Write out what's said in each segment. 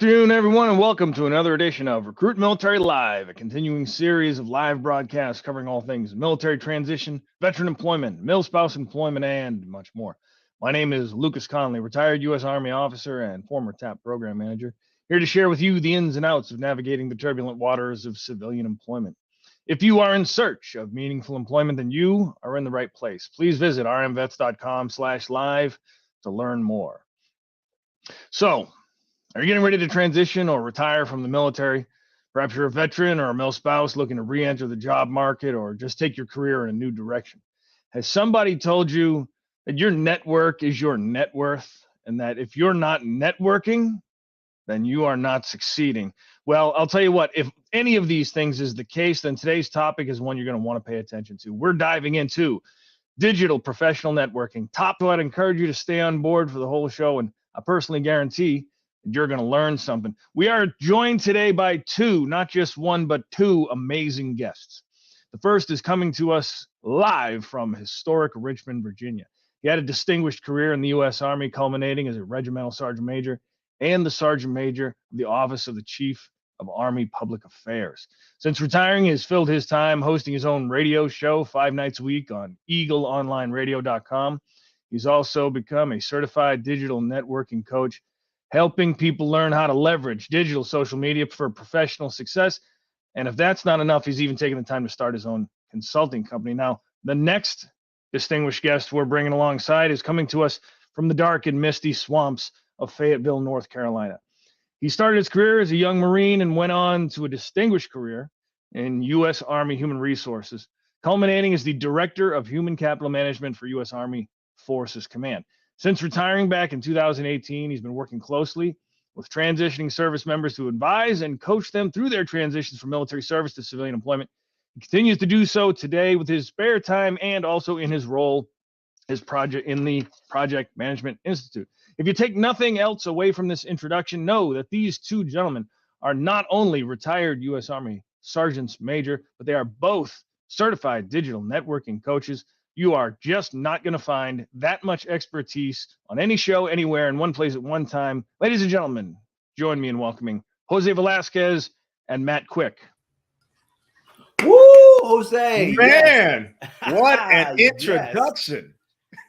afternoon, everyone, and welcome to another edition of RecruitMilitary Live, a continuing series of live broadcasts covering all things military transition, veteran employment, mil-spouse employment, and much more. My name is Lucas Conley, retired U.S. Army officer and former TAP program manager, here to share with you the ins and outs of navigating the turbulent waters of civilian employment. If you are in search of meaningful employment, then you are in the right place. Please visit rmvets.com/live to learn more. So, are you getting ready to transition or retire from the military? Perhaps you're a veteran or a mil-spouse looking to re-enter the job market or just take your career in a new direction. Has somebody told you that your network is your net worth and that if you're not networking, then you are not succeeding? Well, I'll tell you what, if any of these things is the case, then today's topic is one you're going to want to pay attention to. We're diving into digital professional networking. I'd encourage you to stay on board for the whole show, and I personally guarantee you're going to learn something. We are joined today by two, not just one, but two amazing guests. The first is coming to us live from historic Richmond, Virginia. He had a distinguished career in the U.S. Army, culminating as a regimental sergeant major and the sergeant major of the Office of the Chief of Army Public Affairs. Since retiring, he has filled his time hosting his own radio show 5 nights a week on eagleonlineradio.com. He's also become a certified digital networking coach, helping people learn how to leverage digital social media for professional success. And if that's not enough, he's even taken the time to start his own consulting company. Now, the next distinguished guest we're bringing alongside is coming to us from the dark and misty swamps of Fayetteville, North Carolina. He started his career as a young Marine and went on to a distinguished career in U.S. Army Human Resources, culminating as the Director of Human Capital Management for U.S. Army Forces Command. Since retiring back in 2018, he's been working closely with transitioning service members to advise and coach them through their transitions from military service to civilian employment. He continues to do so today with his spare time and also in his role as project in the Project Management Institute. If you take nothing else away from this introduction, know that these two gentlemen are not only retired U.S. Army Sergeants Major, but they are both certified digital networking coaches. You are just not going to find that much expertise on any show, anywhere, in one place at one time. Ladies and gentlemen, join me in welcoming Jose Velazquez and Matt Quick. Woo, Jose! Man, yes. What an introduction.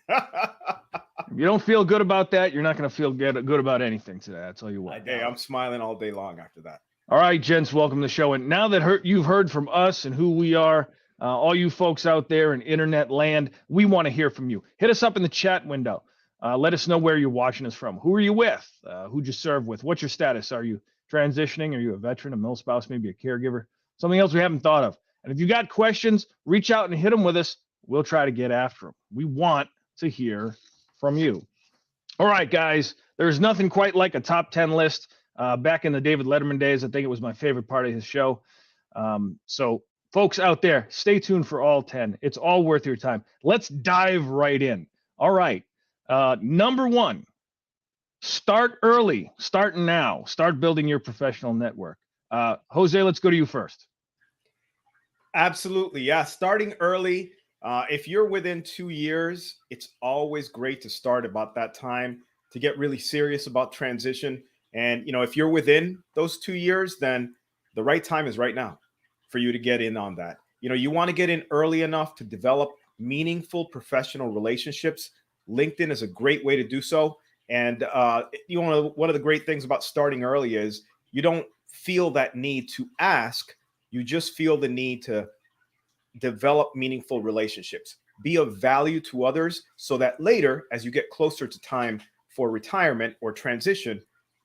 If you don't feel good about that, you're not going to feel good about anything today. I'll tell you what. Hey, I'm smiling all day long after that. All right, gents, welcome to the show. And now that you've heard from us and who we are, all you folks out there in internet land, we want to hear from you. Hit us up in the chat window. Let us know where you're watching us from. Who are you with? Who'd you serve with? What's your status? Are you transitioning? Are you a veteran, a mil-spouse, maybe a caregiver? Something else we haven't thought of. And if you got questions, reach out and hit them with us. We'll try to get after them. We want to hear from you. All right, guys, there's nothing quite like a top 10 list. Back in the David Letterman days, I think it was my favorite part of his show. So folks out there, stay tuned for all 10. It's all worth your time. Let's dive right in. All right. Number one, start early, start now, start building your professional network. Jose, let's go to you first. Absolutely. Yeah. Starting early. If you're within 2 years, it's always great to start about that time to get really serious about transition. And, if you're within those 2 years, then the right time is right now for you to get in on that. You want to get in early enough to develop meaningful professional relationships. LinkedIn is a great way to do so. And one of the great things about starting early is you don't feel that need to ask. You just feel the need to develop meaningful relationships, be of value to others, so that later, as you get closer to time for retirement or transition,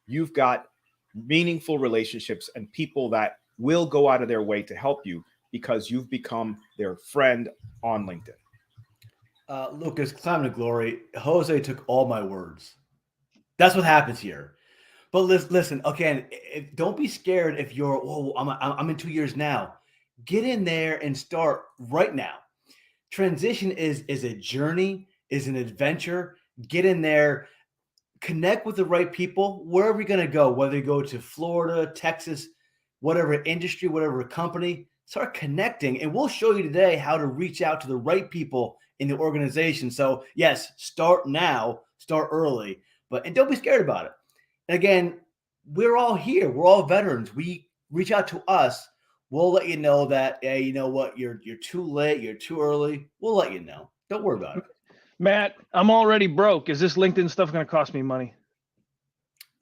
you've got meaningful relationships and people that will go out of their way to help you because you've become their friend on LinkedIn. Lucas, climb to glory. Jose took all my words. That's what happens here. But listen, again, don't be scared if you're, I'm in 2 years now. Get in there and start right now. Transition is a journey, is an adventure. Get in there, connect with the right people, wherever you're going to go, whether you go to Florida, Texas, whatever industry, whatever company, start connecting. And we'll show you today how to reach out to the right people in the organization. So yes, start now, start early, and don't be scared about it. And again, we're all here. We're all veterans. We reach out to us. We'll let you know that, hey, you know what, you're too late, you're too early. We'll let you know. Don't worry about it. Matt, I'm already broke. Is this LinkedIn stuff going to cost me money?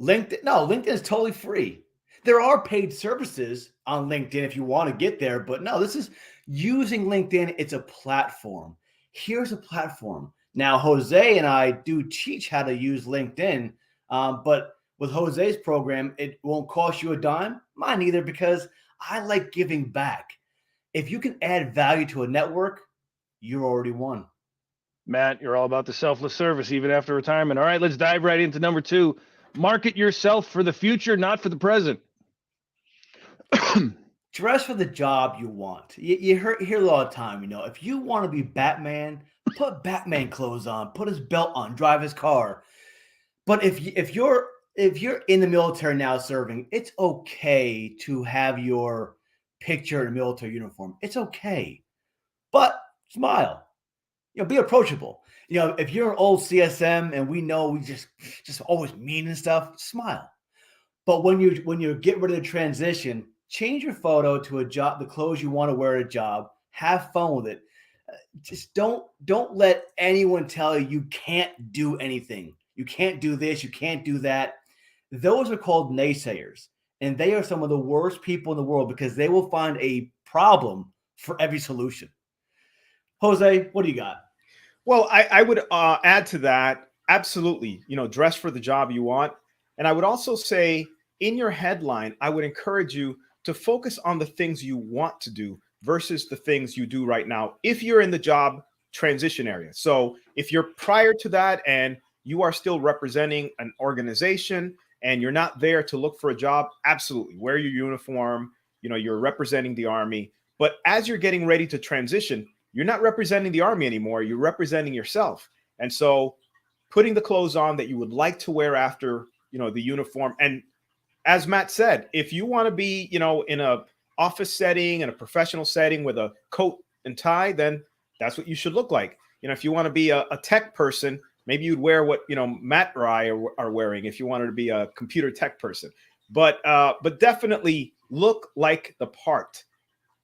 LinkedIn is totally free. There are paid services on LinkedIn if you want to get there, but no, this is using LinkedIn. It's a platform. Here's a platform. Now, Jose and I do teach how to use LinkedIn, but with Jose's program, it won't cost you a dime. Mine either, because I like giving back. If you can add value to a network, you're already won. Matt, you're all about the selfless service even after retirement. All right, let's dive right into number 2. Market yourself for the future, not for the present. Dress for the job you want. You hear it all the time. You know, if you want to be Batman, put Batman clothes on, put his belt on, drive his car. But if you're in the military now serving, it's okay to have your picture in a military uniform. It's okay, but smile. You know, be approachable. You know, if you're an old CSM and we know we just always mean and stuff, smile. But when you get rid of the transition, change your photo to a job, the clothes you want to wear at a job. Have fun with it. Just don't let anyone tell you can't do anything. You can't do this. You can't do that. Those are called naysayers, and they are some of the worst people in the world because they will find a problem for every solution. Jose, what do you got? Well, I would add to that. Absolutely. You know, dress for the job you want. And I would also say in your headline, I would encourage you to focus on the things you want to do versus the things you do right now if you're in the job transition area. So if you're prior to that and you are still representing an organization and you're not there to look for a job, absolutely wear your uniform. You know, you're representing the Army. But as you're getting ready to transition, you're not representing the Army anymore. You're representing yourself. And so putting the clothes on that you would like to wear after, you know, the uniform. And as Matt said, if you want to be, you know, in a office setting, in a professional setting with a coat and tie, then that's what you should look like. You know, if you want to be a tech person, maybe you'd wear what, you know, Matt or I are wearing if you wanted to be a computer tech person. But definitely look like the part.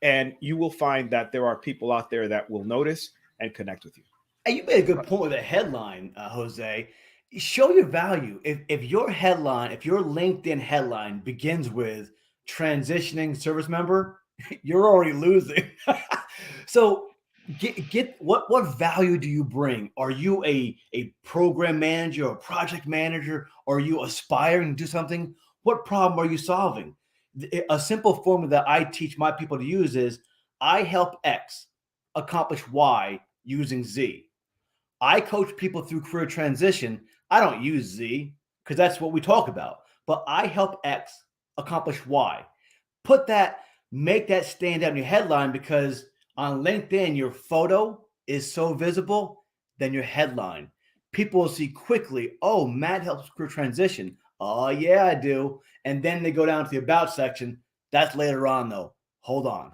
And you will find that there are people out there that will notice and connect with you. And you made a good point with a headline, Jose. Show your value. If your headline, if your LinkedIn headline begins with transitioning service member, you're already losing. So get what value do you bring? Are you a program manager or project manager? Are you aspiring to do something? What problem are you solving? A simple formula that I teach my people to use is I help X accomplish Y using Z. I coach people through career transition. I don't use Z because that's what we talk about, but I help X accomplish Y. Make that stand out in your headline, because on LinkedIn, your photo is so visible than your headline. People will see quickly, oh, Matt helps career transition. Oh, yeah, I do. And then they go down to the about section. That's later on, though. Hold on.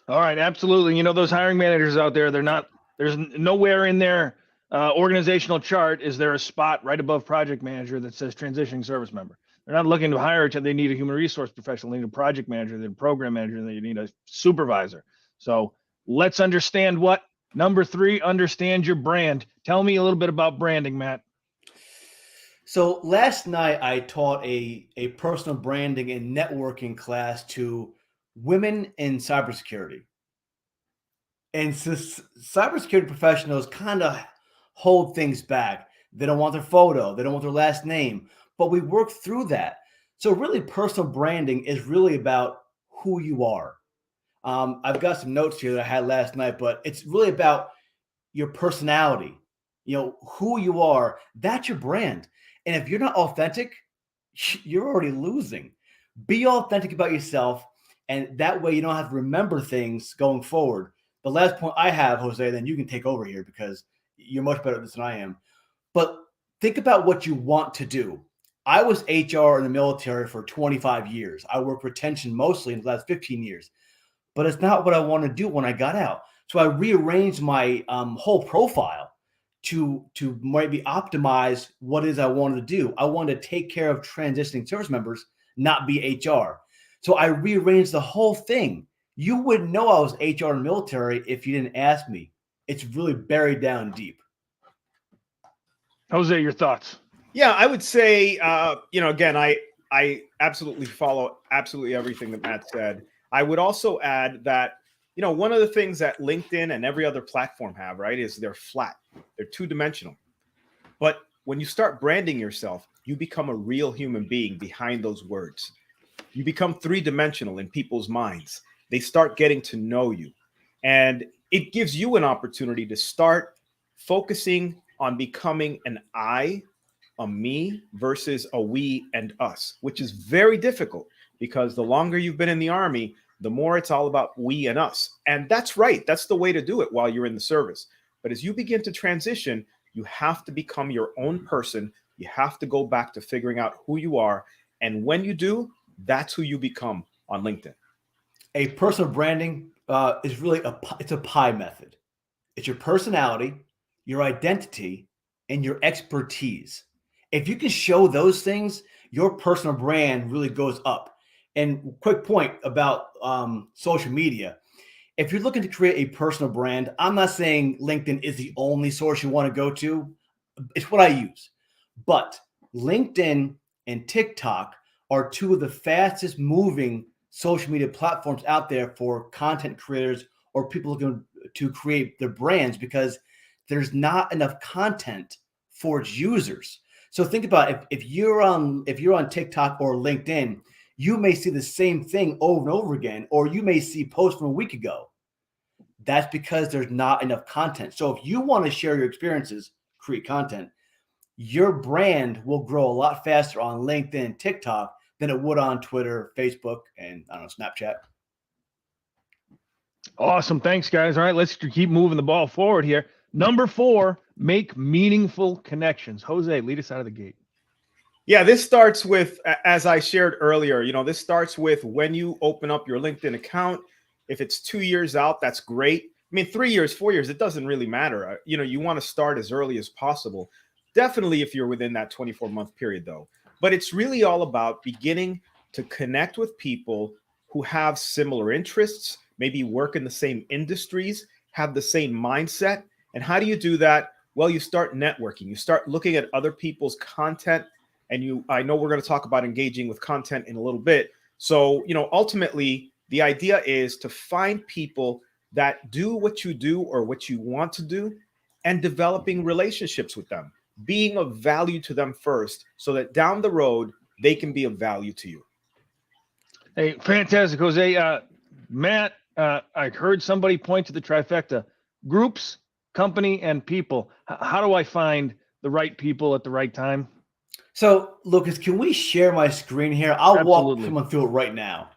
All right, absolutely. You know, those hiring managers out there, there's nowhere in their organizational chart is there a spot right above project manager that says transitioning service member. They're not looking to hire. They need a human resource professional. They need a project manager. They need a program manager. They need a supervisor. So let's understand what. Number 3, understand your brand. Tell me a little bit about branding, Matt. So last night I taught a personal branding and networking class to women in cybersecurity. And so cybersecurity professionals kind of hold things back. They don't want their photo. They don't want their last name. But we work through that. So really, personal branding is really about who you are. I've got some notes here that I had last night, but it's really about your personality. You know, who you are. That's your brand. And if you're not authentic, you're already losing. Be authentic about yourself, and that way you don't have to remember things going forward. The last point I have, Jose, then you can take over here because you're much better at this than I am. But think about what you want to do. I was HR in the military for 25 years. I worked retention mostly in the last 15 years. But it's not what I want to do when I got out. So I rearranged my whole profile to maybe optimize what it is I wanted to do. I wanted to take care of transitioning service members, not be HR. So I rearranged the whole thing. You wouldn't know I was HR and military if you didn't ask me. It's really buried down deep. Jose, your thoughts? Yeah, I would say, again, I absolutely follow absolutely everything that Matt said. I would also add that, one of the things that LinkedIn and every other platform have, right, is they're flat. They're two-dimensional. But when you start branding yourself, you become a real human being behind those words. You become three-dimensional in people's minds. They start getting to know you. And it gives you an opportunity to start focusing on becoming an I, a me versus a we and us, which is very difficult because the longer you've been in the Army, the more it's all about we and us. And that's right. That's the way to do it while you're in the service. But as you begin to transition, you have to become your own person. You have to go back to figuring out who you are. And when you do, that's who you become on LinkedIn. A personal branding is really it's a pie method. It's your personality, your identity, and your expertise. If you can show those things, your personal brand really goes up. And quick point about social media. If you're looking to create a personal brand, I'm not saying LinkedIn is the only source you want to go to. It's what I use. But LinkedIn and TikTok are two of the fastest moving social media platforms out there for content creators or people looking to create their brands, because there's not enough content for its users. So think about if you're on TikTok or LinkedIn, you may see the same thing over and over again, or you may see posts from a week ago. That's because there's not enough content. So if you want to share your experiences, create content, your brand will grow a lot faster on LinkedIn and TikTok than it would on Twitter, Facebook, and Snapchat. Awesome. Thanks, guys. All right, let's keep moving the ball forward here. Number 4, make meaningful connections. Jose, lead us out of the gate. Yeah, this starts with, as I shared earlier, this starts with when you open up your LinkedIn account. If it's 2 years out, that's great. I mean, 3 years, 4 years, it doesn't really matter. You want to start as early as possible. Definitely if you're within that 24-month period, though. But it's really all about beginning to connect with people who have similar interests, maybe work in the same industries, have the same mindset. And how do you do that? Well, you start networking. You start looking at other people's content. And I know we're going to talk about engaging with content in a little bit. So, ultimately, the idea is to find people that do what you do or what you want to do, and developing relationships with them, being of value to them first, so that down the road, they can be of value to you. Hey, fantastic, Jose. Matt, I heard somebody point to the trifecta: groups, company, and people. How do I find the right people at the right time? So, Lucas, can we share my screen here? I'll Absolutely. walk someone through it right now.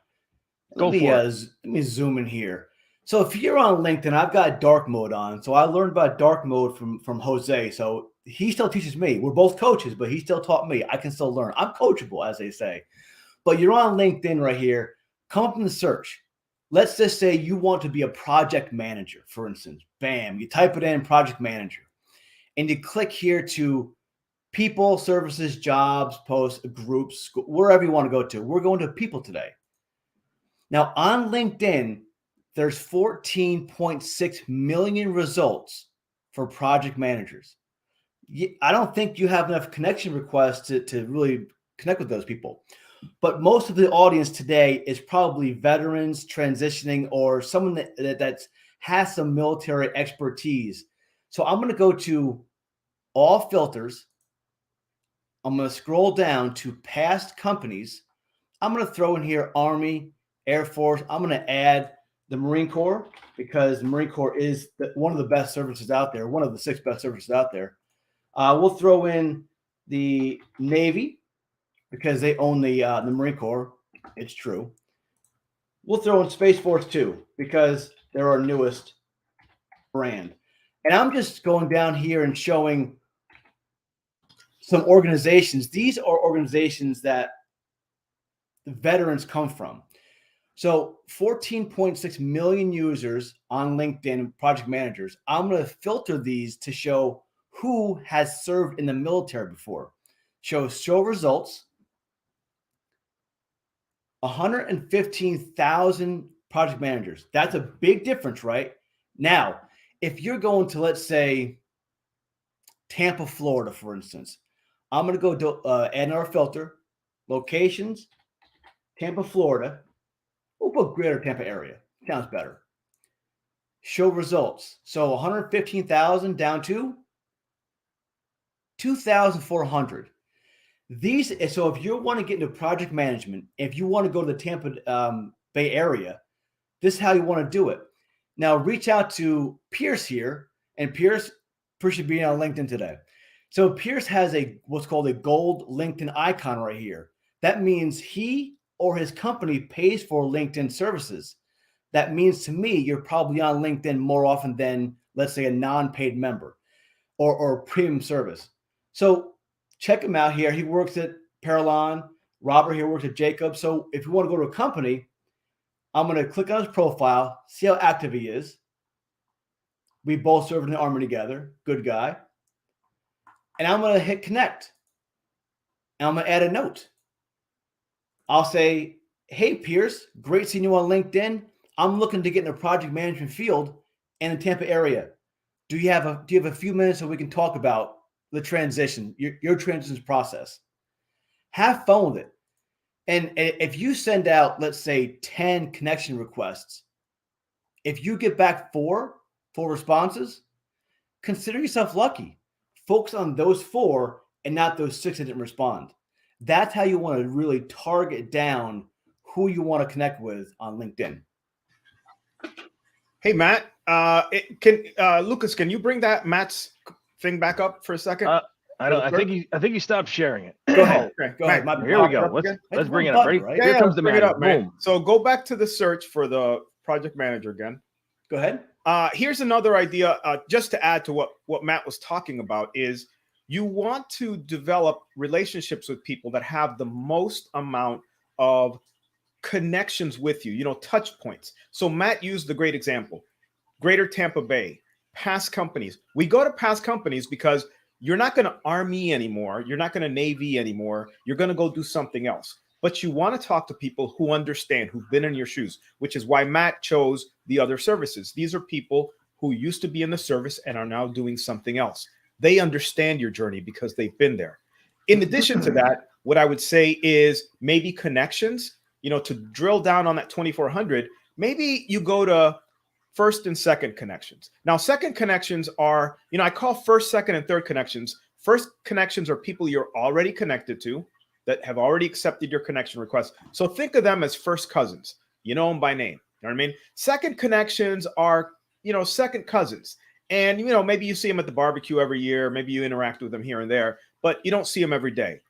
Go for it. Let me zoom in here. So if you're on LinkedIn, I've got dark mode on. So I learned about dark mode from Jose. So he still teaches me. We're both coaches, but he still taught me. I can still learn. I'm coachable, as they say. But you're on LinkedIn right here. Come up in the search. Let's just say you want to be a project manager, for instance. Bam, you type it in, project manager. And you click here to people, services, jobs, posts, groups, wherever you want to go to. We're going to people today. Now on LinkedIn, there's 14.6 million results for project managers. I don't think you have enough connection requests to really connect with those people. But most of the audience today is probably veterans transitioning, or someone that has some military expertise. So I'm going to go to all filters. I'm going to scroll down to past companies. I'm going to throw in here Army, Air Force. I'm going to add the Marine Corps, because the Marine Corps is one of the best services out there, one of the 6 best services out there. We'll throw in the Navy, because they own the Marine Corps. It's true. We'll throw in Space Force too, because they're our newest brand. And I'm just going down here and showing some organizations. These are organizations that the veterans come from. So 14.6 million users on LinkedIn, project managers. I'm going to filter these to show who has served in the military before. Show results. 115,000 project managers. That's a big difference, right? Now, if you're going to, let's say, Tampa, Florida, for instance, I'm going to go add another filter, locations, Tampa, Florida. We'll put greater Tampa area. Sounds better. Show results. So 115,000 down to 2,400. So if you want to get into project management, if you want to go to the Tampa Bay area, this is how you want to do it. Now reach out to Pierce here, and Pierce appreciate being on LinkedIn today. So Pierce has what's called a gold LinkedIn icon right here. That means he or his company pays for LinkedIn services. That means to me, you're probably on LinkedIn more often than, let's say, a non-paid member or premium service. So check him out here. He works at Parallon. Robert here works at Jacob. So if you want to go to a company, I'm going to click on his profile, see how active he is. We both served in the Army together. Good guy. And I'm going to hit connect. And I'm going to add a note. I'll say, hey, Pierce, great seeing you on LinkedIn. I'm looking to get in the project management field in the Tampa area. Do you have a few minutes so we can talk about the transition, your transition process? Have fun with it. And if you send out, let's say, 10 connection requests, if you get back four responses, consider yourself lucky. Focus on those 4 and not those 6 that didn't respond. That's how you want to really target down who you want to connect with on LinkedIn. Hey, Matt, Lucas, can you bring that Matt's thing back up for a second? I think he stopped sharing it. Go ahead. Okay, Go ahead. Here we go. Let's bring it up. Ready? Right? Here comes the bring it magic. up, man. Boom. So go back to the search for the project manager again. Go ahead. Here's another idea, just to add to what Matt was talking about, is you want to develop relationships with people that have the most amount of connections with you, touch points. So Matt used the great example, Greater Tampa Bay, past companies. We go to past companies because you're not going to Army anymore. You're not going to Navy anymore. You're going to go do something else. But you want to talk to people who understand, who've been in your shoes, which is why Matt chose the other services. These are people who used to be in the service and are now doing something else. They understand your journey because they've been there. In addition to that, what I would say is maybe connections, to drill down on that 2,400, maybe you go to first and second connections. Now, second connections are, I call first, second, and third connections. First connections are people you're already connected to that have already accepted your connection request. So think of them as first cousins. You know them by name. You know what I mean? Second connections are, second cousins. And, maybe you see them at the barbecue every year. Maybe you interact with them here and there, but you don't see them every day.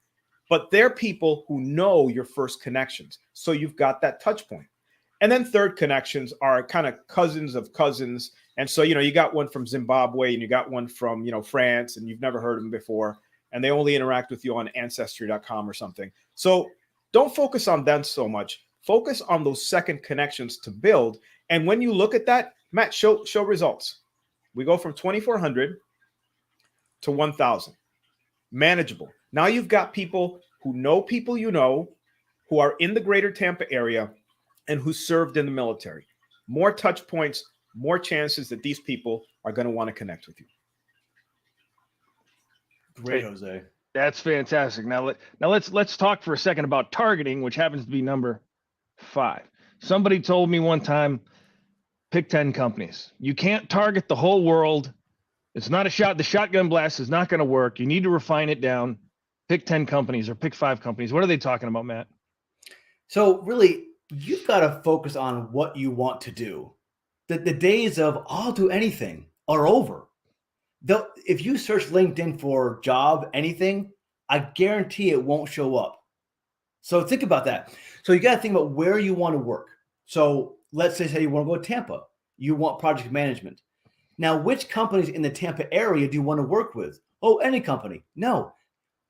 But they're people who know your first connections. So you've got that touch point. And then third connections are kind of cousins of cousins. And so, you got one from Zimbabwe and you got one from, France, and you've never heard of them before. And they only interact with you on ancestry.com or something. So don't focus on them so much. Focus on those second connections to build. And when you look at that, Matt, show results. We go from 2,400 to 1,000. Manageable. Now you've got people who know people who are in the greater Tampa area and who served in the military. More touch points, more chances that these people are going to want to connect with you. Great, Jose. That's fantastic. Now let's talk for a second about targeting, which happens to be number 5. Somebody told me one time, pick 10 companies. You can't target the whole world. It's not a shot. The shotgun blast is not going to work. You need to refine it down. Pick 10 companies or pick 5 companies. What are they talking about, Matt? So really, you've got to focus on what you want to do. The days of I'll do anything are over. If you search LinkedIn for job, anything, I guarantee it won't show up. So think about that. So you got to think about where you want to work. So let's say you want to go to Tampa. You want project management. Now, which companies in the Tampa area do you want to work with? Oh, any company. No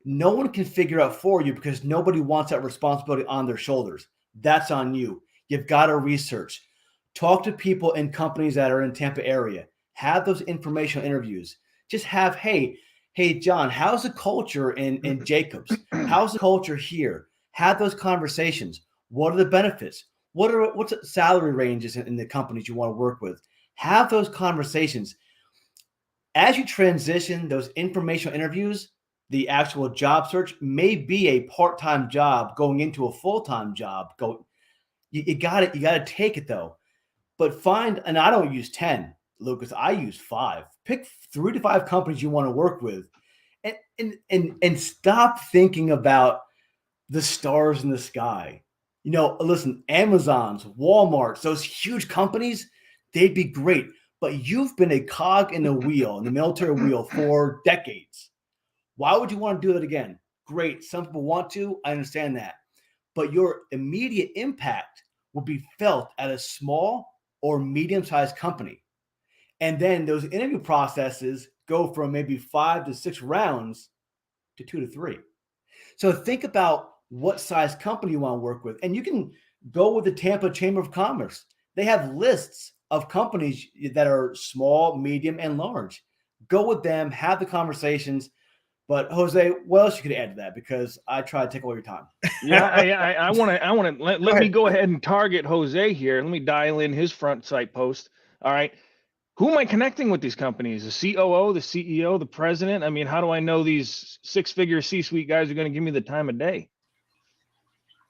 one can figure out for you because nobody wants that responsibility on their shoulders. That's on you. You've got to research. Talk to people in companies that are in Tampa area. Have those informational interviews. Just have, hey, John, how's the culture in Jacobs? How's the culture here? Have those conversations. What are the benefits? What's the salary ranges in the companies you want to work with? Have those conversations. As you transition those informational interviews, the actual job search may be a part-time job going into a full-time job. You got it. You got to take it though. But and I don't use 10, Lucas. I use 5. Pick 3 to 5 companies you want to work with, and stop thinking about the stars in the sky. Listen, Amazon's, Walmart's, those huge companies, they'd be great. But you've been a cog in the wheel, in the military wheel, for decades. Why would you want to do that again? Great. Some people want to. I understand that. But your immediate impact will be felt at a small or medium-sized company. And then those interview processes go from maybe 5 to 6 rounds to 2 to 3. So think about what size company you want to work with. And you can go with the Tampa Chamber of Commerce. They have lists of companies that are small, medium, and large. Go with them, have the conversations. But Jose, what else you could add to that? Because I try to take all your time. Yeah, I want to let me go ahead and target Jose here. Let me dial in his front site post. All right. Who am I connecting with these companies? The COO, the CEO, the president? I mean, how do I know these 6-figure C-suite guys are going to give me the time of day?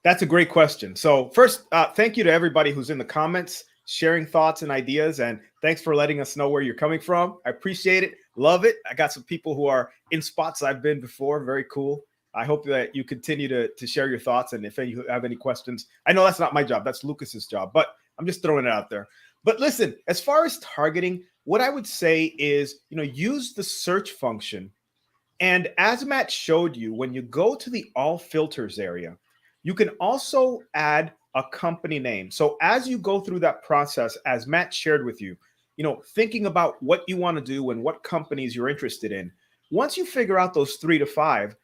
That's a great question. So first, thank you to everybody who's in the comments, sharing thoughts and ideas. And thanks for letting us know where you're coming from. I appreciate it. Love it. I got some people who are in spots I've been before. Very cool. I hope that you continue to share your thoughts. And if you have any questions, I know that's not my job. That's Lucas's job, but I'm just throwing it out there. But listen, as far as targeting, what I would say is, use the search function. And as Matt showed you, when you go to the all filters area, you can also add a company name. So as you go through that process, as Matt shared with you, thinking about what you want to do and what companies you're interested in, once you figure out those 3 to 5,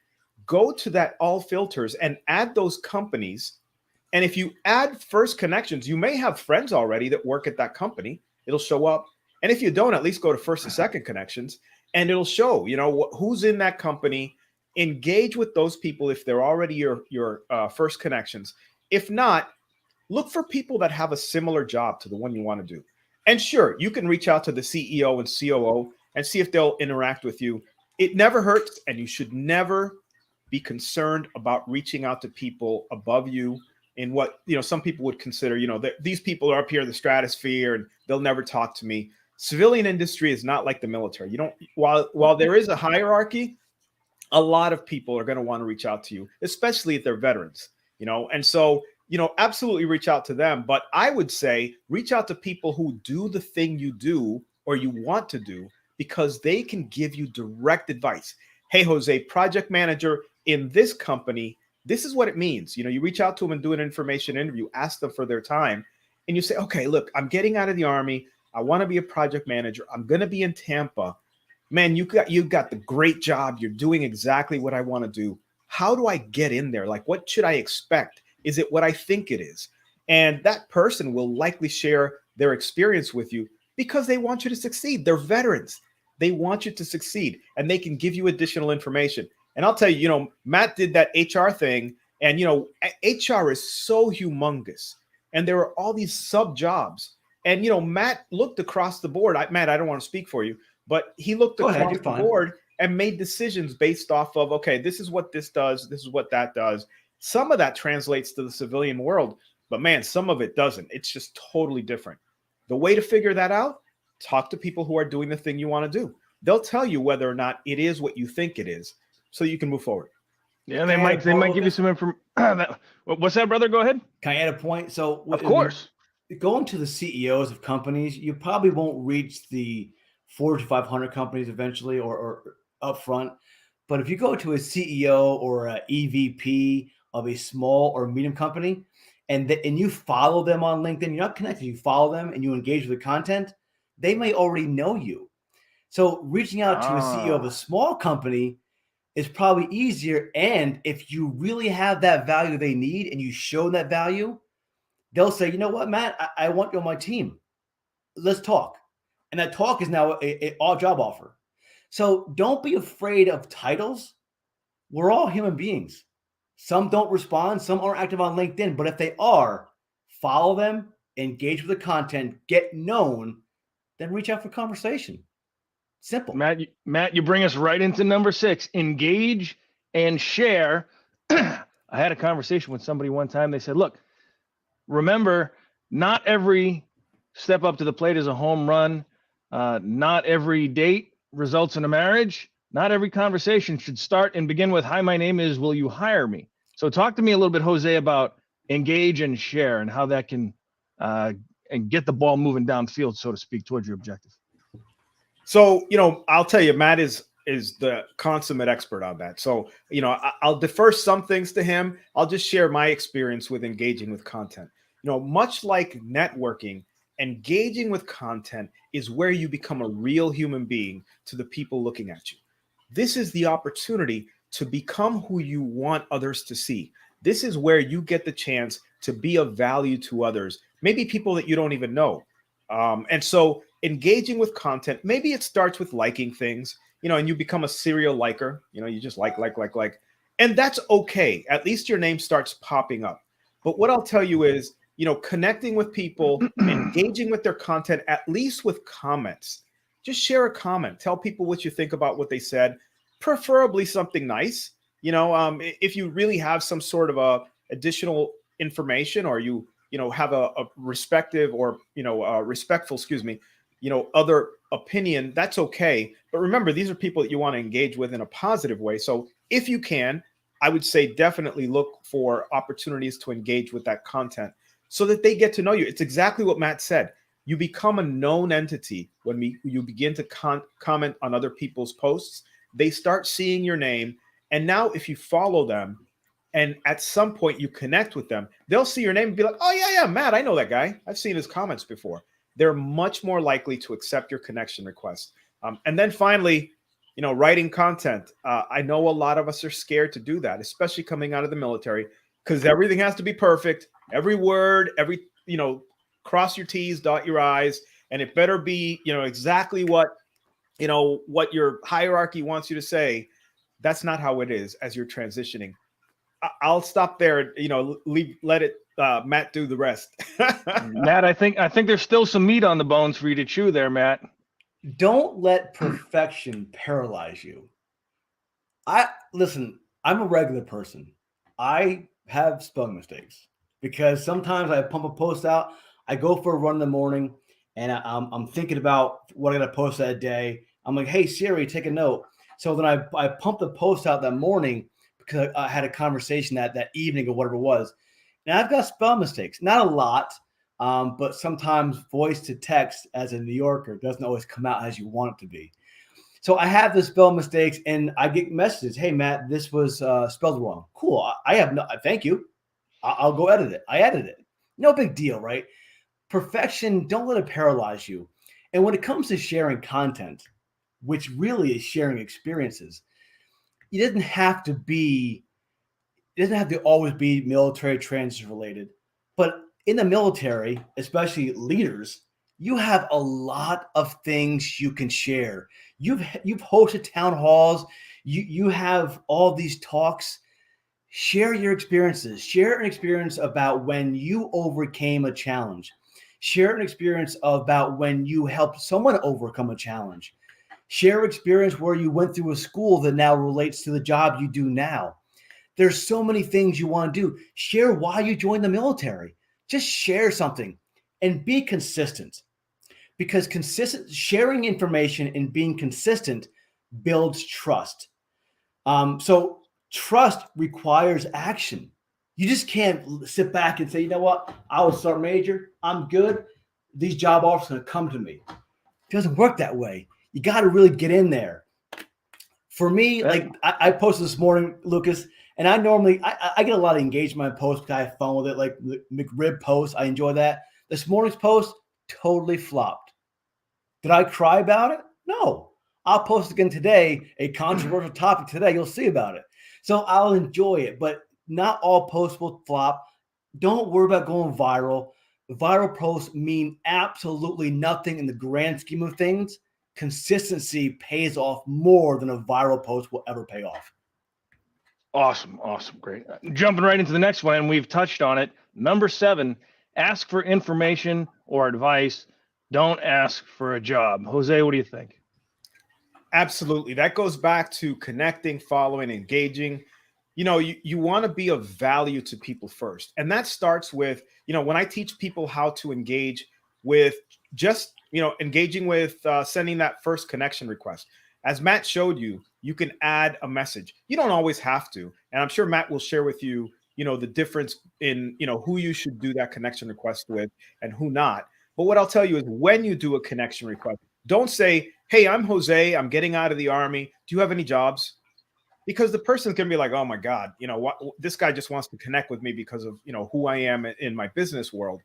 go to that all filters and add those companies. And if you add first connections, you may have friends already that work at that company. It'll show up. And if you don't, at least go to first and second connections and it'll show, who's in that company. Engage with those people if they're already your first connections. If not, look for people that have a similar job to the one you want to do. And sure, you can reach out to the CEO and COO and see if they'll interact with you. It never hurts, and you should never be concerned about reaching out to people above you in what some people would consider, these people are up here in the stratosphere and they'll never talk to me. Civilian industry is not like the military. While there is a hierarchy, a lot of people are going to want to reach out to you, especially if they're veterans, and so, absolutely reach out to them. But I would say reach out to people who do the thing you do or you want to do, because they can give you direct advice. Hey, Jose, project manager in this company, this is what it means. You reach out to them and do an information interview, ask them for their time. And you say, okay, look, I'm getting out of the Army. I want to be a project manager. I'm going to be in Tampa. Man, you got the great job. You're doing exactly what I want to do. How do I get in there? Like, what should I expect? Is it what I think it is? And that person will likely share their experience with you because they want you to succeed. They're veterans. They want you to succeed, and they can give you additional information. And I'll tell you, Matt did that HR thing, and, HR is so humongous, and there are all these sub jobs. And, Matt looked across the board. Matt, I don't want to speak for you, but he looked across the board and made decisions based off of, okay, this is what this does. This is what that does. Some of that translates to the civilian world, but man, some of it doesn't. It's just totally different. The way to figure that out, talk to people who are doing the thing you want to do. They'll tell you whether or not it is what you think it is, so you can move forward. Yeah, they might give you some information. What's that, brother? Go ahead. Can I add a point? So, of course, going to the CEOs of companies, you probably won't reach the 400 to 500 companies eventually or upfront. But if you go to a CEO or an EVP of a small or medium company, and you follow them on LinkedIn, you're not connected, you follow them and you engage with the content, they may already know you. So reaching out to a CEO of a small company is probably easier. And if you really have that value they need and you show that value, they'll say, you know what, Matt, I want you on my team. Let's talk. And that talk is now a all job offer. So don't be afraid of titles. We're all human beings. Some don't respond. Some aren't active on LinkedIn. But if they are, follow them, engage with the content, get known, then reach out for conversation. Simple. Matt, you bring us right into number 6, engage and share. I had a conversation with somebody one time. They said, look, remember, not every step up to the plate is a home run. Not every date results in a marriage. Not every conversation should start and begin with, hi, my name is, will you hire me? So talk to me a little bit, Jose, about engage and share and how that can and get the ball moving downfield, so to speak, towards your objective. So, I'll tell you, Matt is the consummate expert on that. So, I'll defer some things to him. I'll just share my experience with engaging with content. Much like networking, engaging with content is where you become a real human being to the people looking at you. This is the opportunity to become who you want others to see. This is where you get the chance to be of value to others, maybe people that you don't even know. And so engaging with content, maybe it starts with liking things, and you become a serial liker, you just like. And that's okay. At least your name starts popping up. But what I'll tell you is, connecting with people, engaging with their content, at least with comments. Just share a comment. Tell people what you think about what they said, preferably something nice. If you really have some sort of additional information, or you have a respective or respectful, other opinion, that's okay. But remember, these are people that you want to engage with in a positive way. So if you can, I would say definitely look for opportunities to engage with that content so that they get to know you. It's exactly what Matt said. You become a known entity when you begin to comment on other people's posts. They start seeing your name. And now if you follow them and at some point you connect with them, they'll see your name and be like, oh, yeah, Matt, I know that guy. I've seen his comments before. They're much more likely to accept your connection request. And then finally, writing content. I know a lot of us are scared to do that, especially coming out of the military, because everything has to be perfect. Every word, cross your T's, dot your I's, and it better be, exactly what your hierarchy wants you to say. That's not how it is as you're transitioning. I'll stop there. Let it Matt do the rest. Matt, I think there's still some meat on the bones for you to chew there, Matt. Don't let perfection paralyze you. Listen, I'm a regular person. I have spelling mistakes because sometimes I pump a post out. I go for a run in the morning and I'm thinking about what I'm going to post that day. I'm like, hey, Siri, take a note. So then I pumped the post out that morning because I had a conversation that evening or whatever it was. And I've got spell mistakes, not a lot, but sometimes voice to text as a New Yorker doesn't always come out as you want it to be. So I have the spell mistakes and I get messages. Hey, Matt, this was spelled wrong. Cool. I have no, thank you. I'll go edit it. I edited it. No big deal, right? Perfection, don't let it paralyze you. And when it comes to sharing content, which really is sharing experiences, it doesn't have to always be military transition related. But in the military, especially leaders, you have a lot of things you can share. You've hosted town halls. You have all these talks. Share your experiences. Share an experience about when you overcame a challenge. Share an experience about when you helped someone overcome a challenge. Share experience where you went through a school that now relates to the job you do now. There's so many things you want to do. Share why you joined the military. Just share something and be consistent, because sharing information and being consistent builds trust. So trust requires action. You just can't sit back and say, you know what? I was Sergeant Major. I'm good. These job offers are going to come to me. It doesn't work that way. You got to really get in there. For me, like I posted this morning, Lucas, and I normally I get a lot of engagement in my posts because I have fun with it, like the McRib post. I enjoy that. This morning's post totally flopped. Did I cry about it? No. I'll post again today, a controversial topic today. You'll see about it. So I'll enjoy it, but not all posts will flop. Don't worry about going viral. Viral posts mean absolutely nothing in the grand scheme of things. Consistency pays off more than a viral post will ever pay off. Awesome. Great. Jumping right into the next one, and we've touched on it. Number 7, ask for information or advice. Don't ask for a job. Jose, what do you think? Absolutely. That goes back to connecting, following, engaging. You want to be of value to people first. And that starts with, when I teach people how to engage with just, engaging with sending that first connection request. As Matt showed you, you can add a message. You don't always have to. And I'm sure Matt will share with you, the difference in, who you should do that connection request with and who not. But what I'll tell you is when you do a connection request, don't say, hey, I'm Jose. I'm getting out of the Army. Do you have any jobs? Because the person's going to be like, oh my God, this guy just wants to connect with me because of, who I am in my business world.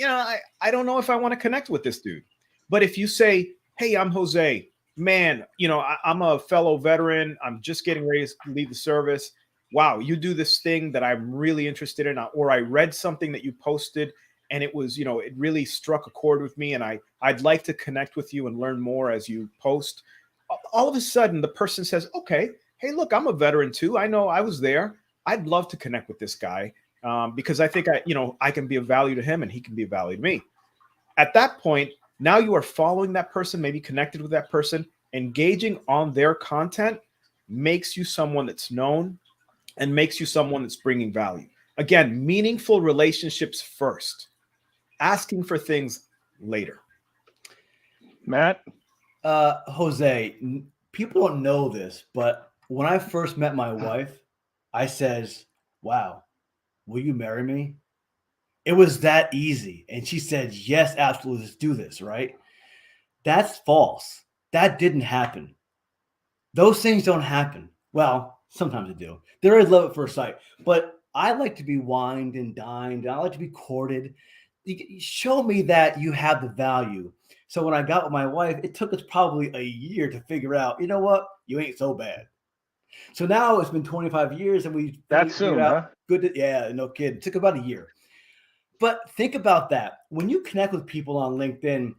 I don't know if I want to connect with this dude. But if you say, hey, I'm Jose, man, I'm a fellow veteran. I'm just getting ready to leave the service. Wow, you do this thing that I'm really interested in, or I read something that you posted and it was, it really struck a chord with me, and I'd like to connect with you and learn more as you post. All of a sudden, the person says, okay, hey, look, I'm a veteran too. I know I was there. I'd love to connect with this guy because I think I can be of value to him and he can be of value to me. At that point, now you are following that person, maybe connected with that person, engaging on their content makes you someone that's known and makes you someone that's bringing value. Again, meaningful relationships first, asking for things later. Matt? Jose, people don't know this, but when I first met my wife, I says, wow, will you marry me? It was that easy. And she said, yes, absolutely. Let's do this, right? That's false. That didn't happen. Those things don't happen. Well, sometimes they do. There is love at first sight, but I like to be wined and dined. I like to be courted. You show me that you have the value. So when I got with my wife, it took us probably a year to figure out, you know what? You ain't so bad. So now it's been 25 years and we That's soon, out, huh? Good. Yeah, no kidding. It took about a year. But think about that. When you connect with people on LinkedIn,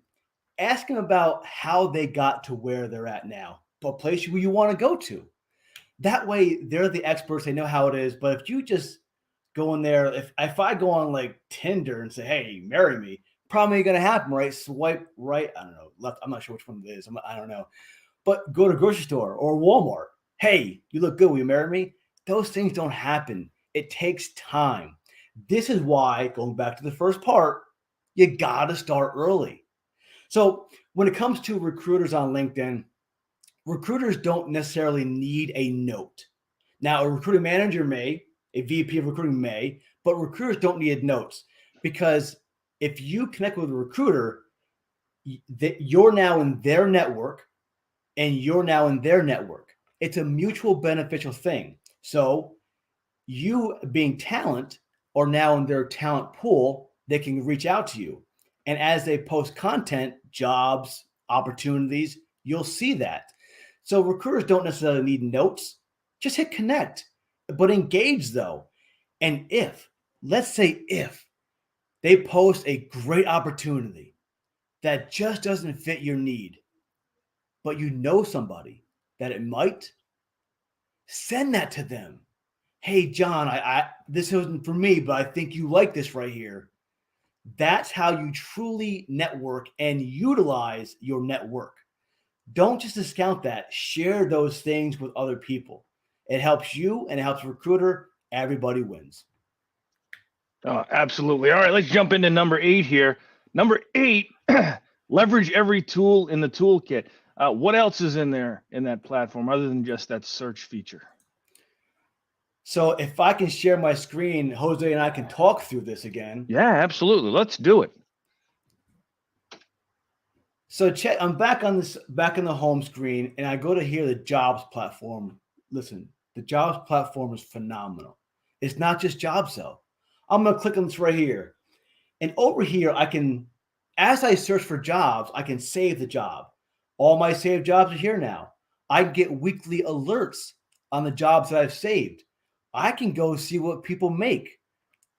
ask them about how they got to where they're at now, a place where you want to go to. That way, they're the experts. They know how it is. But if you just go in there, if I go on like Tinder and say, hey, marry me, probably going to happen, right? Swipe right. I don't know. Left. I'm not sure which one it is. I don't know. But go to a grocery store or Walmart. Hey, you look good. Will you marry me? Those things don't happen. It takes time. This is why, going back to the first part, you got to start early. So when it comes to recruiters on LinkedIn, recruiters don't necessarily need a note. Now, a recruiting manager may, a VP of recruiting may, but recruiters don't need notes, because if you connect with a recruiter, you're now in their network and you're now in their network. It's a mutual beneficial thing. So you being talent are now in their talent pool. They can reach out to you. And as they post content, jobs, opportunities, you'll see that. So recruiters don't necessarily need notes. Just hit connect, but engage though. And let's say if they post a great opportunity that just doesn't fit your need, but you know somebody that it might, send that to them. Hey, John, I this isn't for me, but I think you like this right here. That's how you truly network and utilize your network. Don't just discount that. Share those things with other people. It helps you and it helps the recruiter. Everybody wins. Oh, absolutely. All right, let's jump into number 8 here. Number 8, leverage every tool in the toolkit. What else is in there in that platform other than just that search feature? So if I can share my screen, Jose and I can talk through this again. Yeah, absolutely. Let's do it. So I'm back in the home screen, and I go to here, the jobs platform. Listen, the jobs platform is phenomenal. It's not just jobs though. I'm going to click on this right here. And over here, as I search for jobs, I can save the job. All my saved jobs are here now. I get weekly alerts on the jobs that I've saved. I can go see what people make.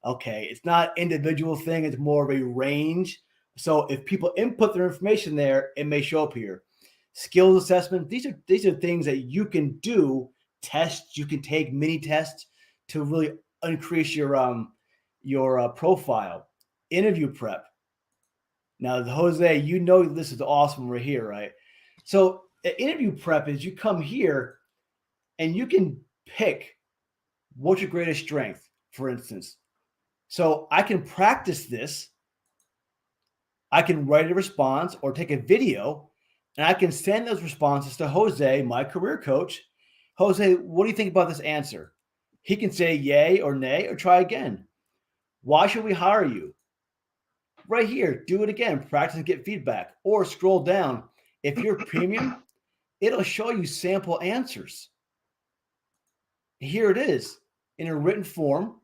Okay, it's not an individual thing. It's more of a range. So if people input their information there, it may show up here. Skills assessment. These are things that you can do tests you can take, mini tests to really increase your profile. Interview prep. Now, Jose, you know this is awesome right here, right? So interview prep is you come here and you can pick what's your greatest strength, for instance. So I can practice this. I can write a response or take a video, and I can send those responses to Jose, my career coach. Jose, what do you think about this answer? He can say yay or nay or try again. Why should we hire you? Right here, do it again, practice and get feedback. Or scroll down. If you're premium, it'll show you sample answers. Here it is in a written form,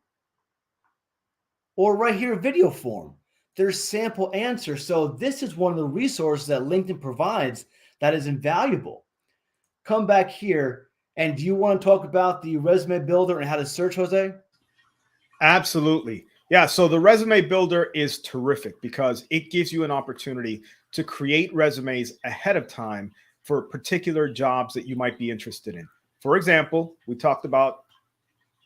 or right here, video form. There's sample answers. So this is one of the resources that LinkedIn provides that is invaluable. Come back here. And do you want to talk about the resume builder and how to search, Jose? Absolutely. Yeah. So the resume builder is terrific because it gives you an opportunity to create resumes ahead of time for particular jobs that you might be interested in. For example, we talked about,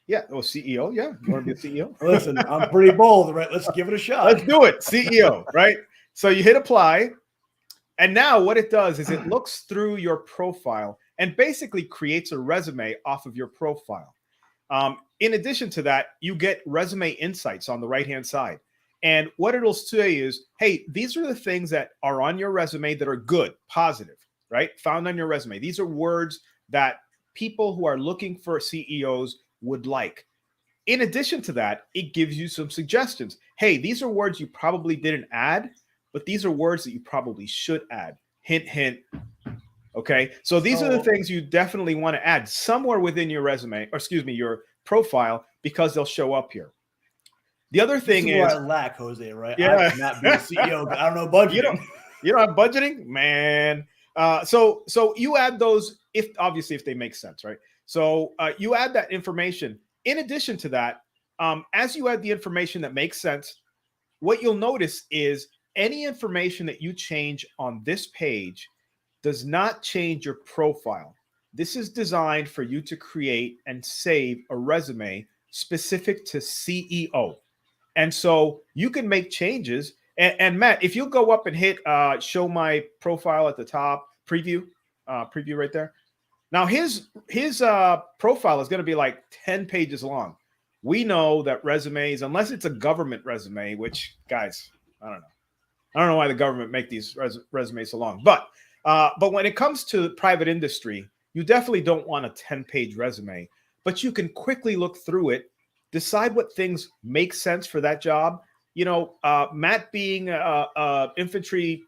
CEO. Yeah. You want to be a CEO? Listen, I'm pretty bold, right? Let's give it a shot. Let's do it. CEO, right? So you hit apply. And now what it does is it looks through your profile and basically creates a resume off of your profile. In addition to that, you get resume insights on the right-hand side. And what it'll say is, hey, these are the things that are on your resume that are good, positive, right? Found on your resume. These are words that people who are looking for CEOs would like. In addition to that, it gives you some suggestions. Hey, these are words you probably didn't add, but these are words that you probably should add. Hint, hint. Okay. So these are the things you definitely want to add somewhere within your resume, or excuse me, your profile, because they'll show up here. The other thing is where I lack, Jose, right? Yeah. I cannot be a CEO. I don't know budgeting. You don't have budgeting, man. So you add those if they make sense, right? So you add that information. In addition to that, as you add the information that makes sense, what you'll notice is any information that you change on this page does not change your profile. This is designed for you to create and save a resume specific to CEO. And so you can make changes. And Matt, if you go up and hit show my profile at the top, preview right there. Now his profile is going to be like 10 pages long. We know that resumes, unless it's a government resume, which guys, I don't know why the government make these resumes so long, but when it comes to private industry, you definitely don't want a 10-page resume, but you can quickly look through it, decide what things make sense for that job. Matt being a infantry,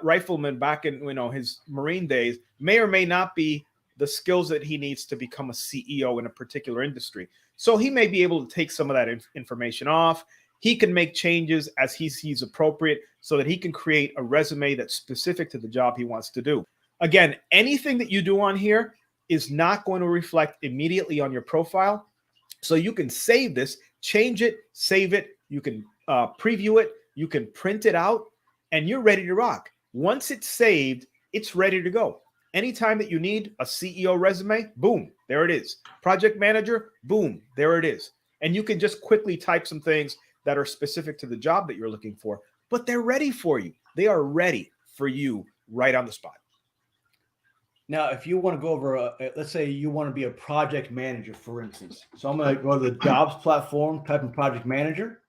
rifleman back in, his Marine days may or may not be the skills that he needs to become a CEO in a particular industry. So he may be able to take some of that information off. He can make changes as he sees appropriate so that he can create a resume that's specific to the job he wants to do. Again, anything that you do on here is not going to reflect immediately on your profile. So you can save this, change it, save it. You can preview it. You can print it out, and you're ready to rock. Once it's saved, it's ready to go. Anytime that you need a CEO resume, boom, there it is. Project manager, boom, there it is. And you can just quickly type some things that are specific to the job that you're looking for, but they're ready for you. They are ready for you right on the spot. Now, if you want to go over, let's say you want to be a project manager, for instance. So I'm going to go to the jobs platform, type in project manager.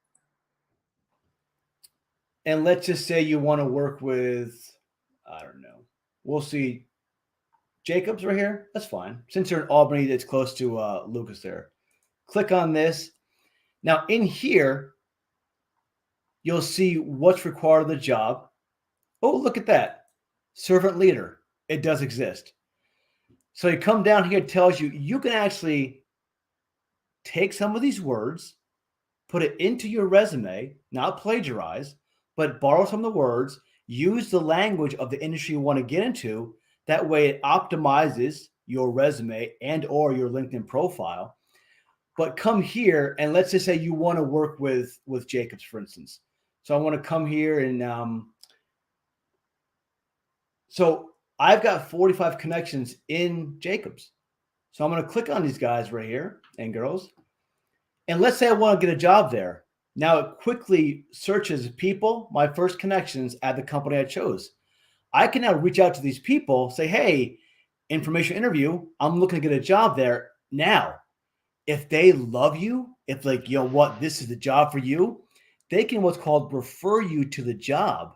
And let's just say you want to work with, I don't know, we'll see Jacobs right here. That's fine. Since you're in Albany, it's close to Lucas there. Click on this. Now in here, you'll see what's required of the job. Oh, look at that. Servant leader. It does exist. So you come down here, it tells you, you can actually take some of these words, put it into your resume, not plagiarize, but borrow some of the words, use the language of the industry you want to get into. That way it optimizes your resume and or your LinkedIn profile. But come here and let's just say you want to work with Jacobs, for instance. So I want to come here and so I've got 45 connections in Jacobs. So I'm going to click on these guys right here and girls. And let's say I want to get a job there. Now it quickly searches people, my first connections at the company I chose. I can now reach out to these people, say, hey, information interview, I'm looking to get a job there now. If they love you, if like, you know what, this is the job for you, they can what's called refer you to the job,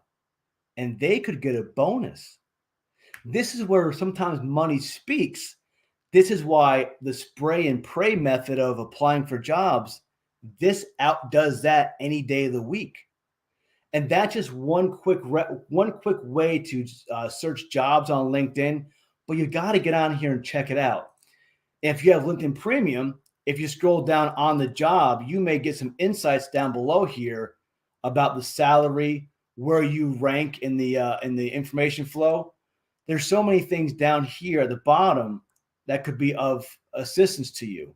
and they could get a bonus. This is where sometimes money speaks. This is why the spray and pray method of applying for jobs, this outdoes that any day of the week. And that's just one quick way to search jobs on LinkedIn, but you got to get on here and check it out. If you have LinkedIn Premium, if you scroll down on the job, you may get some insights down below here about the salary, where you rank in the information flow. There's so many things down here at the bottom that could be of assistance to you.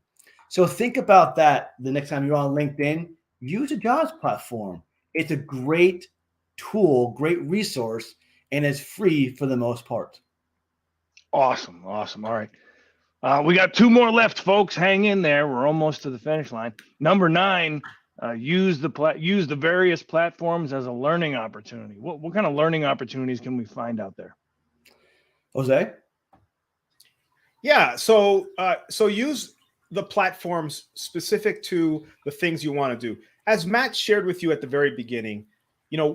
So think about that the next time you're on LinkedIn. Use a jobs platform. It's a great tool, great resource, and it's free for the most part. Awesome. All right. We got 2 more left, folks. Hang in there. We're almost to the finish line. Number 9, use the various platforms as a learning opportunity. What kind of learning opportunities can we find out there? Jose? Yeah. So use the platforms specific to the things you want to do. As Matt shared with you at the very beginning,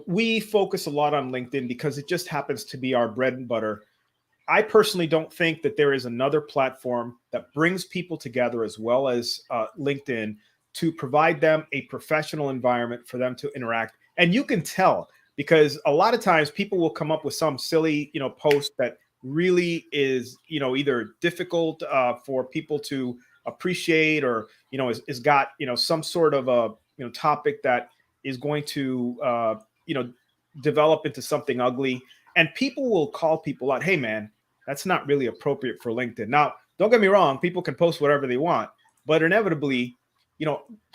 we focus a lot on LinkedIn because it just happens to be our bread and butter. I personally don't think that there is another platform that brings people together as well as LinkedIn to provide them a professional environment for them to interact. And you can tell because a lot of times people will come up with some silly, post that really is, either difficult for people to appreciate or, is got, some sort of a, topic that is going to, develop into something ugly. And people will call people out, hey, man, that's not really appropriate for LinkedIn. Now, don't get me wrong. People can post whatever they want, but inevitably,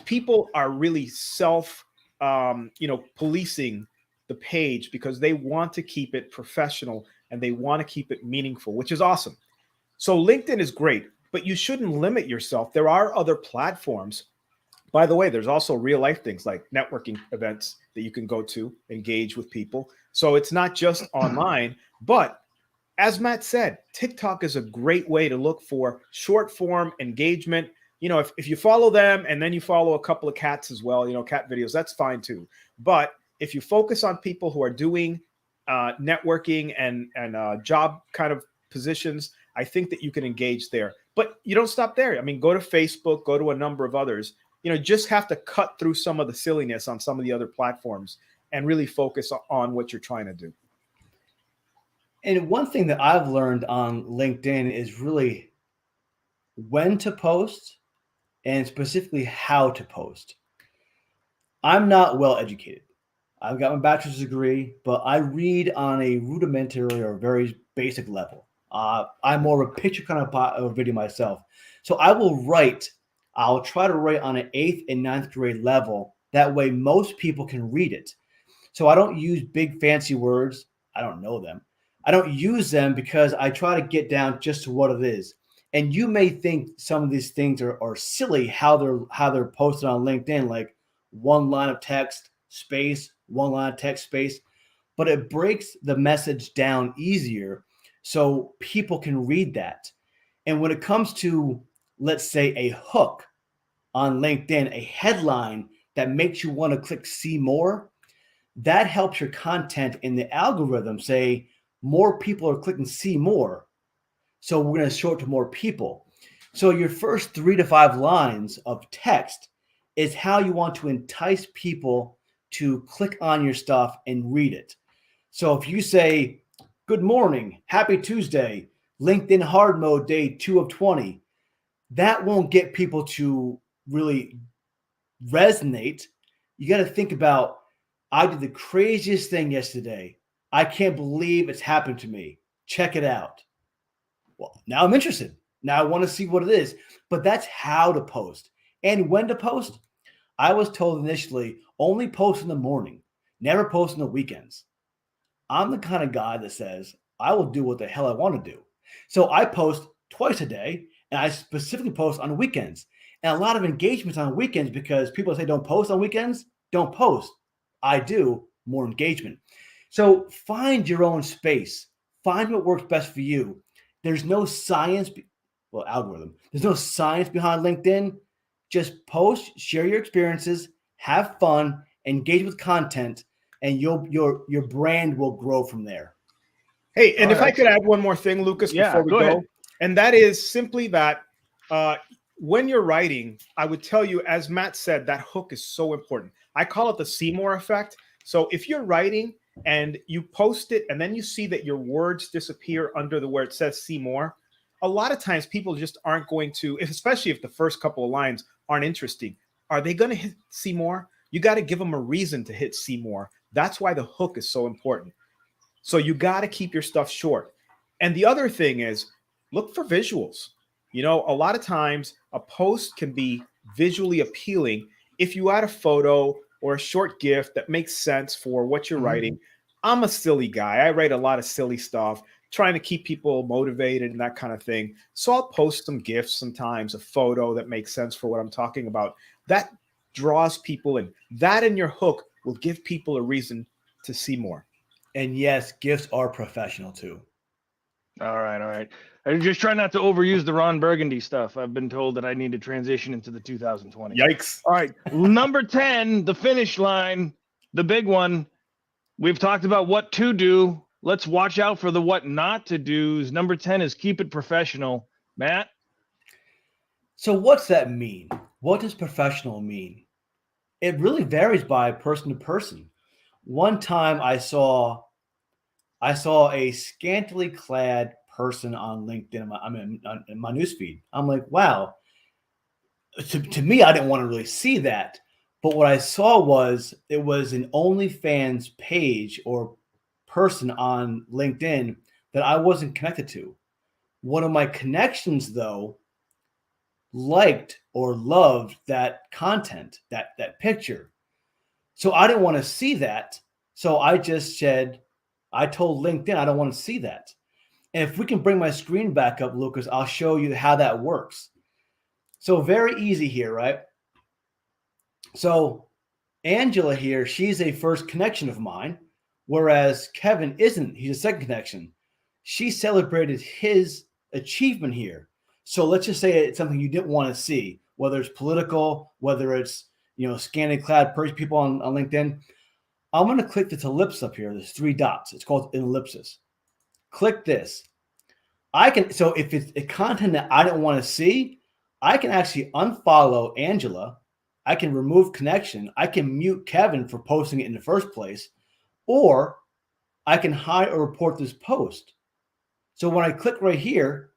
people are really policing the page because they want to keep it professional and they want to keep it meaningful, which is awesome. So LinkedIn is great, but you shouldn't limit yourself. There are other platforms. By the way, there's also real life things like networking events that you can go to, engage with people. So it's not just online, but as Matt said, TikTok is a great way to look for short form engagement. If you follow them and then you follow a couple of cats as well, cat videos, that's fine too. But if you focus on people who are doing networking and job kind of positions, I think that you can engage there. But you don't stop there. I mean, go to Facebook, go to a number of others. Just have to cut through some of the silliness on some of the other platforms and really focus on what you're trying to do. And one thing that I've learned on LinkedIn is really when to post and specifically how to post. I'm not well educated. I've got my bachelor's degree, but I read on a rudimentary or very basic level. I'm more of a picture kind of video myself. So I'll try to write on an 8th and 9th grade level. That way most people can read it. So I don't use big fancy words. I don't know them. I don't use them because I try to get down just to what it is. And you may think some of these things are silly how they're posted on LinkedIn, like one line of text, space, one line of text, space, but it breaks the message down easier so people can read that. And when it comes to, let's say, a hook on LinkedIn, a headline that makes you want to click see more, that helps your content in the algorithm say more people are clicking see more. So we're going to show it to more people. So your first 3 to 5 lines of text is how you want to entice people to click on your stuff and read it. So if you say, good morning, happy Tuesday, LinkedIn hard mode day 2 of 20, that won't get people to really resonate. You got to think about, I did the craziest thing yesterday. I can't believe it's happened to me. Check it out. Well, now I'm interested. Now I want to see what it is. But that's how to post. And when to post, I was told initially, only post in the morning, never post on the weekends. I'm the kind of guy that says, I will do what the hell I want to do. So I post twice a day, And I specifically post on weekends. And a lot of engagements on weekends because people say don't post on weekends. Don't post. I do. More engagement. So find your own space. Find what works best for you. There's no science, algorithm. There's no science behind LinkedIn. Just post, share your experiences, have fun, engage with content, and your brand will grow from there. Hey, and if I could add one more thing, Lucas, before we go, ahead. and that is simply that when you're writing, I would tell you, as Matt said, that hook is so important. I call it the Seymour effect. So if you're writing and you post it and then you see that your words disappear under where it says see more, a lot of times people just aren't going to, especially if the first couple of lines aren't interesting. Are they going to hit see more? You got to give them a reason to hit see more. That's why the hook is so important. So you got to keep your stuff short. And the other thing is look for visuals. You know, a lot of times a post can be visually appealing if you add a photo or a short GIF that makes sense for what you're writing. I'm a silly guy. I write a lot of silly stuff, trying to keep people motivated and that kind of thing. So I'll post some GIFs sometimes, a photo that makes sense for what I'm talking about. That draws people in. That in your hook will give people a reason to see more. And yes, GIFs are professional too. All right. I just try not to overuse the Ron Burgundy stuff. I've been told that I need to transition into the 2020. Yikes. All right. Number 10, the finish line, the big one. We've talked about what to do. Let's watch out for the what not to do's. Number 10 is keep it professional. Matt? So what's that mean? What does professional mean? It really varies by person to person. One time I saw a scantily clad person on LinkedIn. In my newsfeed. I'm like, wow. To me, I didn't want to really see that. But what I saw was it was an OnlyFans page or person on LinkedIn that I wasn't connected to. One of my connections, though, liked or loved that content, that picture. So I didn't want to see that. So I just said, I told LinkedIn I don't want to see that. And if we can bring my screen back up, Lucas, I'll show you how that works. So very easy here, right? So Angela here, she's a first connection of mine, whereas Kevin isn't. He's a second connection. She celebrated his achievement here. So let's just say it's something you didn't want to see, whether it's political, whether it's, scantily clad people on LinkedIn. I'm going to click this ellipse up here. There's 3 dots. It's called an ellipsis. Click this. So if it's a content that I don't want to see, I can actually unfollow Angela. I can remove connection. I can mute Kevin for posting it in the first place, or I can hide or report this post. So when I click right here,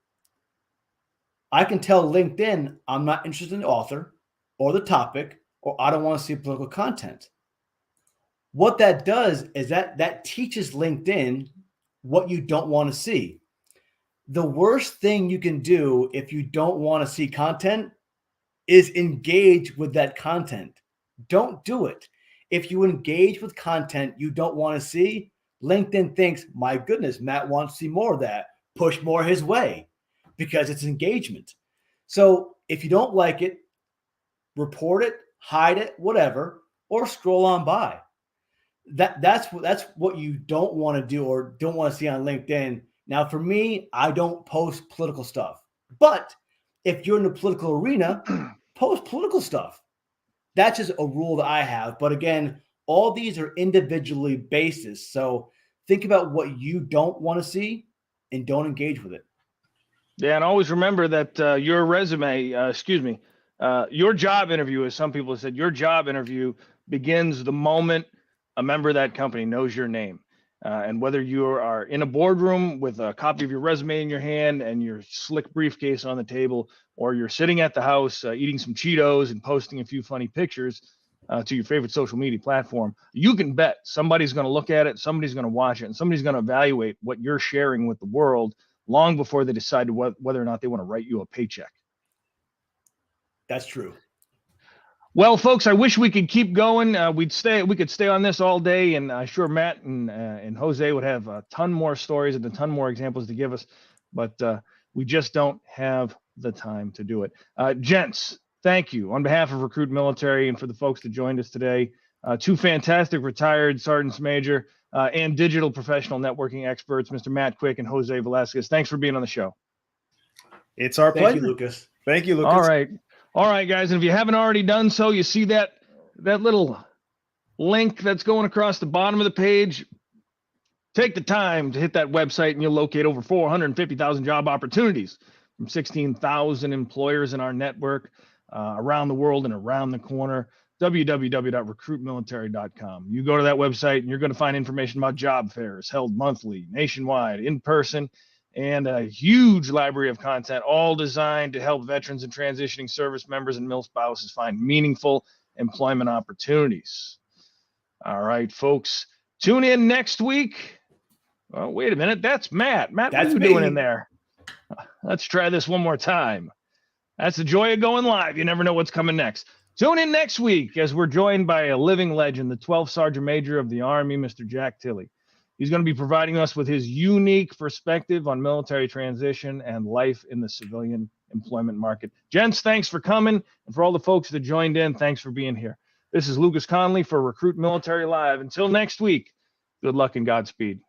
I can tell LinkedIn I'm not interested in the author or the topic, or I don't want to see political content. What that does is that teaches LinkedIn what you don't want to see. The worst thing you can do if you don't want to see content is engage with that content. Don't do it. If you engage with content you don't want to see, LinkedIn thinks, my goodness, Matt wants to see more of that. Push more his way because it's engagement. So if you don't like it, report it, hide it, whatever, or scroll on by. That's what you don't want to do or don't want to see on LinkedIn. Now, for me, I don't post political stuff. But if you're in the political arena, post political stuff. That's just a rule that I have. But again, all these are individually basis. So think about what you don't want to see and don't engage with it. Yeah, and always remember that your resume, your job interview, as some people have said, your job interview begins the moment a member of that company knows your name. And whether you are in a boardroom with a copy of your resume in your hand and your slick briefcase on the table, or you're sitting at the house eating some Cheetos and posting a few funny pictures to your favorite social media platform, you can bet somebody's going to look at it, somebody's going to watch it, and somebody's going to evaluate what you're sharing with the world long before they decide whether or not they want to write you a paycheck. That's true. Well, folks, I wish we could keep going. We could stay on this all day, and I'm sure Matt and Jose would have a ton more stories and a ton more examples to give us. But We just don't have the time to do it. Gents, thank you on behalf of Recruit Military and for the folks that joined us today. Two fantastic retired sergeants major and digital professional networking experts, Mr. Matt Quick and Jose Velazquez. Thanks for being on the show. It's our pleasure. Thank you, Lucas. Thank you, Lucas. All right, guys. And if you haven't already done so, you see that little link that's going across the bottom of the page. Take the time to hit that website and you'll locate over 450,000 job opportunities from 16,000 employers in our network around the world and around the corner. www.recruitmilitary.com. You go to that website and you're going to find information about job fairs held monthly, nationwide, in person, and a huge library of content, all designed to help veterans and transitioning service members and mil spouses find meaningful employment opportunities. All right, folks, tune in next week. Oh, wait a minute. That's Matt. Matt, what are you doing in there? Let's try this one more time. That's the joy of going live. You never know what's coming next. Tune in next week as we're joined by a living legend, the 12th Sergeant Major of the Army, Mr. Jack Tilley. He's going to be providing us with his unique perspective on military transition and life in the civilian employment market. Gents, thanks for coming. And for all the folks that joined in, thanks for being here. This is Lucas Conley for Recruit Military Live. Until next week, good luck and Godspeed.